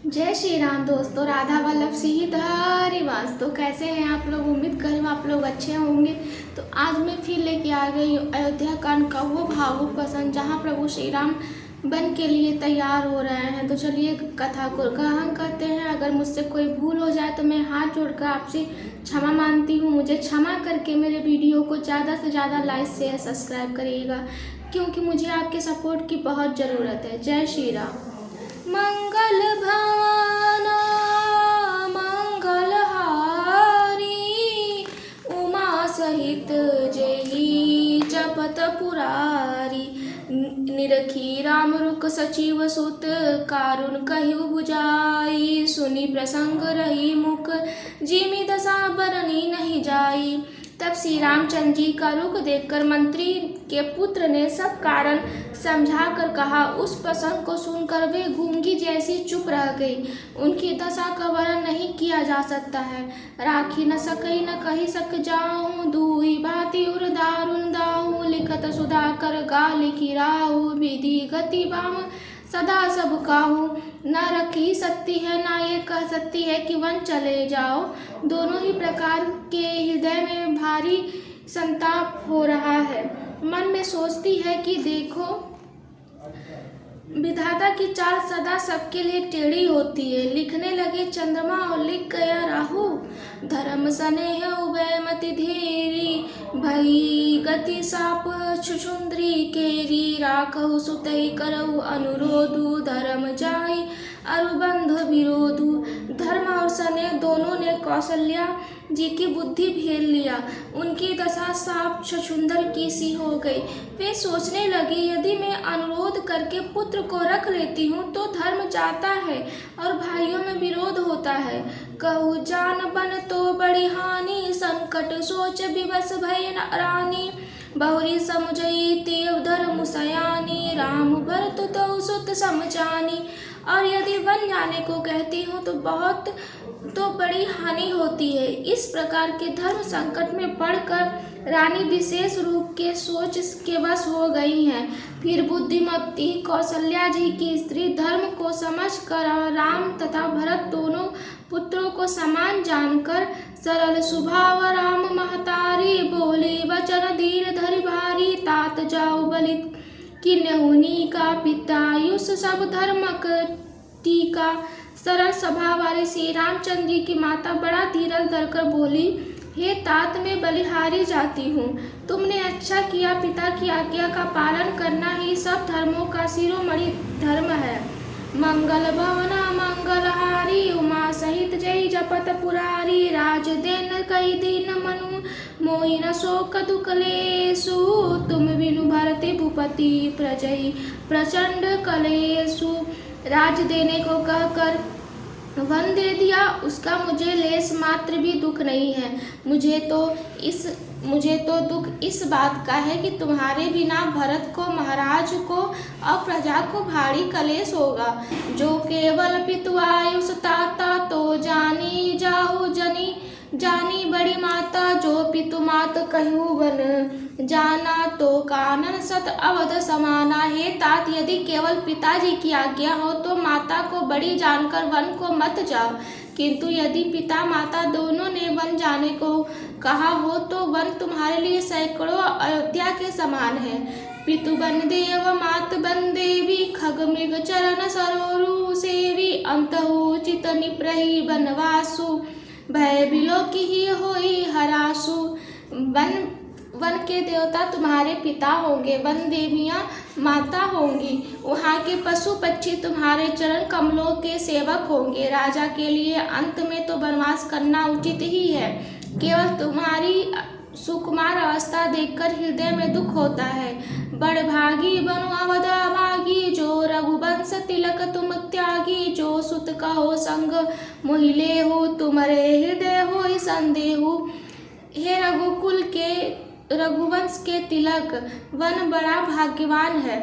जय श्री राम दोस्तों, राधा वल्लभ सिंह हरिवंश। तो कैसे हैं आप लोग? उम्मीद करूँ आप लोग अच्छे होंगे। तो आज मैं फिर लेके आ गई हूँ अयोध्या कांड का वो भावुक प्रसंग जहाँ प्रभु श्री राम वन के लिए तैयार हो रहे हैं। तो चलिए कथा को ग्रहण करते हैं। अगर मुझसे कोई भूल हो जाए तो मैं हाथ जोड़कर आपसे क्षमा मांगती हूँ। मुझे क्षमा करके मेरे वीडियो को ज़्यादा से ज़्यादा लाइक शेयर सब्सक्राइब करिएगा, क्योंकि मुझे आपके सपोर्ट की बहुत ज़रूरत है। जय श्री राम। मंगल भवन मंगलहारी, उमा सहित जयी जपत पुरारी। निरखी राम रुक सचिव सुत, कारुण कहिउ बुझाई। सुनी प्रसंग रही मुख, जिमि दशा बरनी नहीं जाई। तब श्री रामचंद्र जी का रुख देखकर मंत्री के पुत्र ने सब कारण समझा कर कहा। उस प्रसंग को सुनकर वे गूंगी जैसी चुप रह गई। उनकी दशा का वर्णन नहीं किया जा सकता है। राखी न सकई न कही सक जाऊं, दूही भांति उर दारुण दाऊं। लिखत सुधाकर गाल की राहु, विधि गति बाम सदा सब काहू। न रखी सकती है ना ये कह सकती है कि वन चले जाओ। दोनों ही प्रकार के हृदय में भारी संताप हो रहा है। मन में सोचती है कि देखो, विधाता की चाल सदा सबके लिए टेढ़ी होती है। लिखने लगे चंद्रमा और लिख गया राहु। धर्म स्नेह उभय मति धीरी, भई गति साप छुछुंदरी केरी। राखहु सुतई करहु अनुरोधु, धर्म जाई अरुबंध विरोधु। धर्म और स्नेह दोनों ने कौशल्या जी की बुद्धि भेद लिया। उनकी दशा साप छछुंदर की सी हो गई। वे सोचने लगी, यदि मैं अनुरोध करके पुत्र को रख लेती हूँ तो धर्म जाता है और भाइयों में विरोध होता है। कहूँ जान बन तो बड़ी हानि, संकट सोच विवश भय रानी। बहुरी समुझई तेव धर्म सयानी, राम भरत तो सुत समझानी। और यदि वन जाने को कहती हूँ तो बड़ी हानि होती है। इस प्रकार के धर्म संकट में पड़कर रानी विशेष रूप के सोच के वश हो गई हैं। फिर बुद्धिमती कौशल्या जी की स्त्री धर्म को समझकर राम तथा भरत दोनों पुत्रों को समान जानकर सरल स्वभाव राम महतारी। बोली वचन धीर धरि भारी, तात जाऊ बलित कि नहुनी का पितायुष सब धर्मक टीका। सरल स्वभाव वाली श्री रामचंद्र जी की माता बड़ा धीरज धरकर बोली, हे तात मैं बलिहारी जाती हूँ। तुमने अच्छा किया, पिता की आज्ञा का पालन करना ही सब धर्मों का शिरोमणि धर्म है। मंगल भवना मंगलहारी, उमा सहित जय जपत पुरारी। राज देन कई दीन मनु, मोहि न शोक दुख लेसु। तुम बिनु भरते भूपति प्रजई, प्रचंड कलेसु। राज देने को कहकर वन दे दिया, उसका मुझे लेस मात्र भी दुख नहीं है। मुझे तो दुख इस बात का है कि तुम्हारे बिना भरत को, महाराज को और प्रजा को भारी कलेश होगा। जो केवल पितुआयुष ताता, तो जानी जाहु जनी जानी बड़ी माता। जो पितु मात कहूँ वन जाना, तो कानन सत अवध समाना। हे तात, यदि केवल पिताजी की आज्ञा हो तो माता को बड़ी जानकर वन को मत जाओ, किंतु यदि पिता माता दोनों ने वन जाने को कहा हो तो वन तुम्हारे लिए सैकड़ों अयोध्या के समान है। पितु बन देव मात बन देवी, खग मृग चरण सरोरु सेवी। अंतहु चित निप्रही बनवासु, भय बिलो की ही होई हरासु। वन के देवता तुम्हारे पिता होंगे, वन देवियाँ माता होंगी। वहाँ के पशु पक्षी तुम्हारे चरण कमलों के सेवक होंगे। राजा के लिए अंत में तो वनवास करना उचित ही है। केवल तुम्हारी सुकुमार अवस्था देखकर हृदय में दुख होता है। बड़भागी बनु अवध अभागी, जो रघुवंश तिलक तुम त्यागी। जो सुत कहो संग मोहिले हो, तुम्हारे हृदय हो संदेहु। हे रघुकुल के, रघुवंश के तिलक, वन बड़ा भाग्यवान है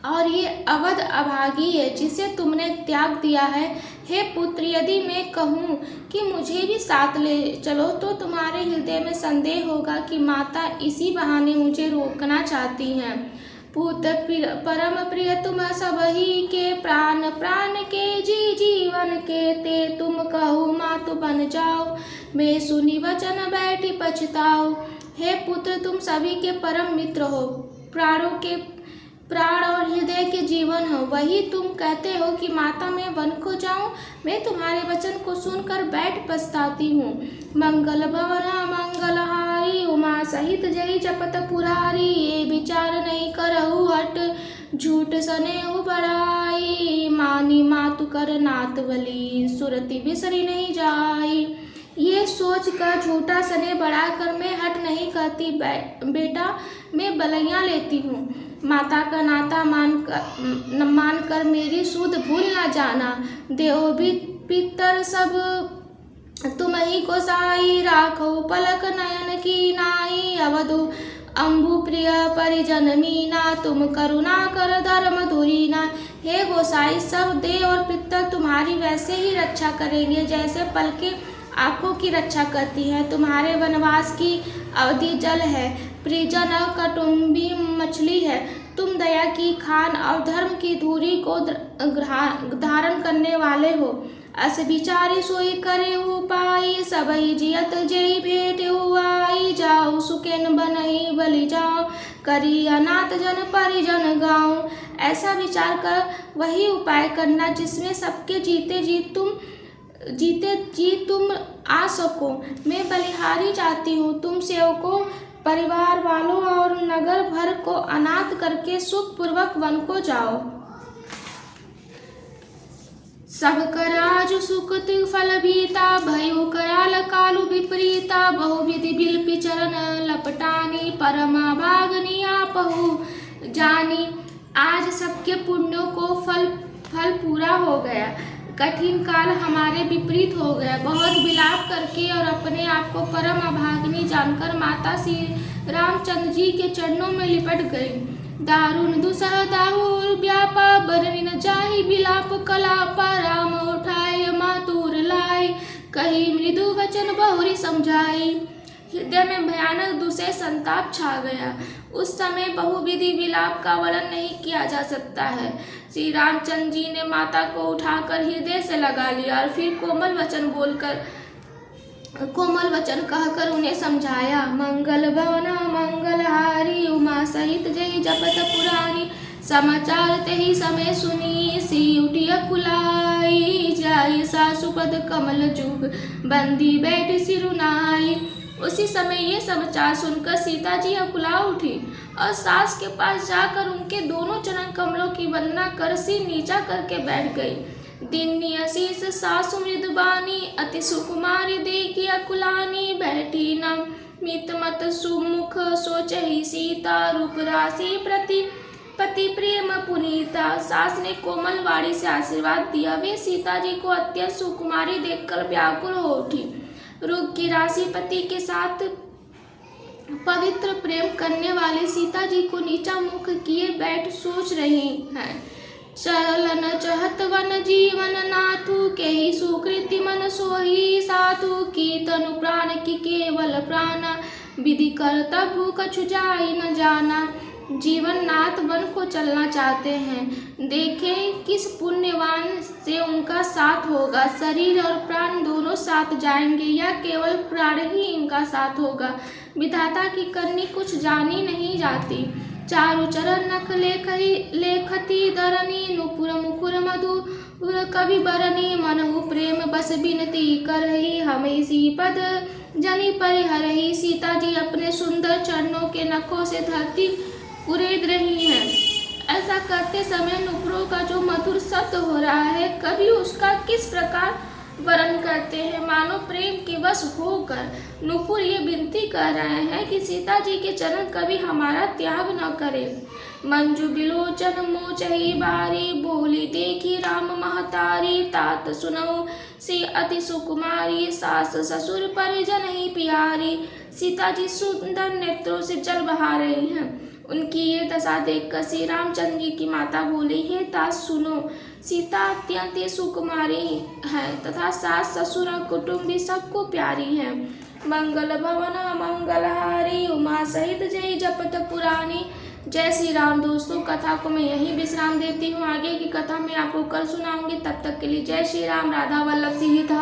और ये अवध अभागी है जिसे तुमने त्याग दिया है। हे पुत्र, यदि मैं कहूँ कि मुझे भी साथ ले चलो तो तुम्हारे हृदय में संदेह होगा कि माता इसी बहाने मुझे रोकना चाहती हैं। पूत परम प्रिय तुम सबही के, प्राण प्राण के जी जीव बन के ते तुम कहो मातु बन जाओ, मैं सुनी वचन बैठी पछताओ। हे पुत्र, तुम सभी के परम मित्र हो, प्राण और हृदय के जीवन हो। वही तुम कहते हो कि माता मैं वन को जाऊं। मैं तुम्हारे वचन को सुनकर बैठ पछताती हूँ। मंगल भवना मंगलहारी, उमा सहित जय जपत पुरारी। ये विचार नहीं करहु हट, झूठ सनेहु बड़ाई। मानी मातु कर नात बली, सुरति बिसरी नहीं जाई। ये सोच कर झूठा सने बढ़ाकर मैं हट नहीं करती बेटा, मैं बलैया लेती हूँ। माता का नाता मान कर मेरी सुध भूल न जाना। देव भी पितर सब तुम ही को साई, राखो पलक नयन की नाई। अवधु अम्बु प्रिय परिजन मीना, तुम करुणा कर धर्म धुरीना। हे गोसाई, सब देव और पितर तुम्हारी वैसे ही रक्षा करेंगे जैसे पलकें आँखों की रक्षा करती है। तुम्हारे वनवास की अवधि जल है, परिजन और कुटुंबी मछली है। तुम दया की खान और धर्म की धूरी को धारण करने वाले हो। अस विचारी सोई करे उपाय, सबही जियत जय भेट हुआई। जाओ सुकेन बनहि बलि जाओ, करी अनाथ जन परिजन गाँव। ऐसा विचार कर वही उपाय करना जिसमें सबके जीते जी तुम आ सको। मैं बलिहारी जाती हूँ, तुम सेवकों, परिवार वालों और नगर भर को अनाथ करके सुखपूर्वक वन को जाओ। सब कराज सुकृत फल भीता, भयो कराल कालु विपरीता। बहुविधि बिलपि चरण लपटानी, परमा भागनी आपहु जानी। आज सबके पुण्यों को फल पूरा हो गया, कठिन काल हमारे विपरीत हो गया। बहुत विलाप करके और अपने आप को परम अभागिनी जानकर माता श्री रामचंद्र जी के चरणों में लिपट गई। दारुण दुसह दाहुर व्यापा, बरनी न जाहि विलाप कलापा। राम उठाए मातुर लाई, कही मृदु वचन बहुरी समझाई। हृदय में भयानक दुसह संताप छा गया। उस समय बहुविधि विलाप का वर्णन नहीं किया जा सकता है। श्री रामचंद्र जी ने माता को उठाकर हृदय से लगा लिया और फिर कोमल वचन कहकर उन्हें समझाया। मंगल भवना मंगलहारी, उमा सहित जय जपत पुरानी। समाचार तेहि समय सुनी, सी उठी अकुलाई। जाई सासुपद कमल जुग, बंदी बैठ सिरुनाई। उसी समय ये समाचार सुनकर सीता जी अकुला उठी और सास के पास जाकर उनके दोनों चरण कमलों की वंदना कर सिर नीचा करके बैठ गई। दिन्नी आशीष सासु मृदुबानी, अति सुकुमारी देखी अकुलानी। बैठी न मित मत सुमुख, सोचहि सीता। रूप राशि प्रति पति प्रेम पुनीता। सास ने कोमल वाणी से आशीर्वाद दिया। वे सीता जी को अत्यंत सुकुमारी देखकर व्याकुल हो उठी। रूप की राशि पति के साथ पवित्र प्रेम करने वाली सीता जी को नीचा मुख किए बैठ सोच रही हैं। चलन चहत वन जीवन नाथु, के ही सुकृति मन सोही साधु। की तनु प्राण की केवल प्राणा, विधि कर्तव्य कछु जाई न जाना। जीवन नाथ वन को चलना चाहते हैं, देखें किस पुण्यवान से उनका साथ होगा। शरीर और प्राण दोनों साथ जाएंगे या केवल प्राण ही इनका साथ होगा। विधाता की करनी कुछ जानी नहीं जाती। चारु चरण नख लेखती धरनी, नुपुर मुकुर मधुर कवि बरनी। मनहु प्रेम बस बिनती करही, हमें सी पद जनी परिहरही। सीता जी अपने सुंदर चरणों के नखों से धरती उड़ेद रही हैं। ऐसा करते समय नुपुरों का जो मधुर शब्द हो रहा है, कभी उसका किस प्रकार वर्णन करते हैं, मानो प्रेम के वश होकर नुपुर ये विनती कर रहे हैं कि सीता जी के चरण कभी हमारा त्याग न करें। मंजू बिलोचन मोचही बारी, बोली देखी राम महतारी। तात सुनऊ सी अति सुकुमारी, सास ससुर परिजन ही प्यारी। सीता जी सुंदर नेत्रों से जल बहा रही हैं। उनकी ये दशा देखकर श्री रामचंद्र जी की माता बोली, हे तात सुनो, सीता अत्यंत सुकुमारी है तथा सास ससुर और कुटुंबी सबको प्यारी है। मंगल भवन मंगलहारी, उमा सहित जय जपत पुरानी। जय श्री राम। दोस्तों, कथा को मैं यहीं विश्राम देती हूँ। आगे की कथा मैं आपको कल सुनाऊंगी। तब तक के लिए जय श्री राम। राधा वल्लभ सीता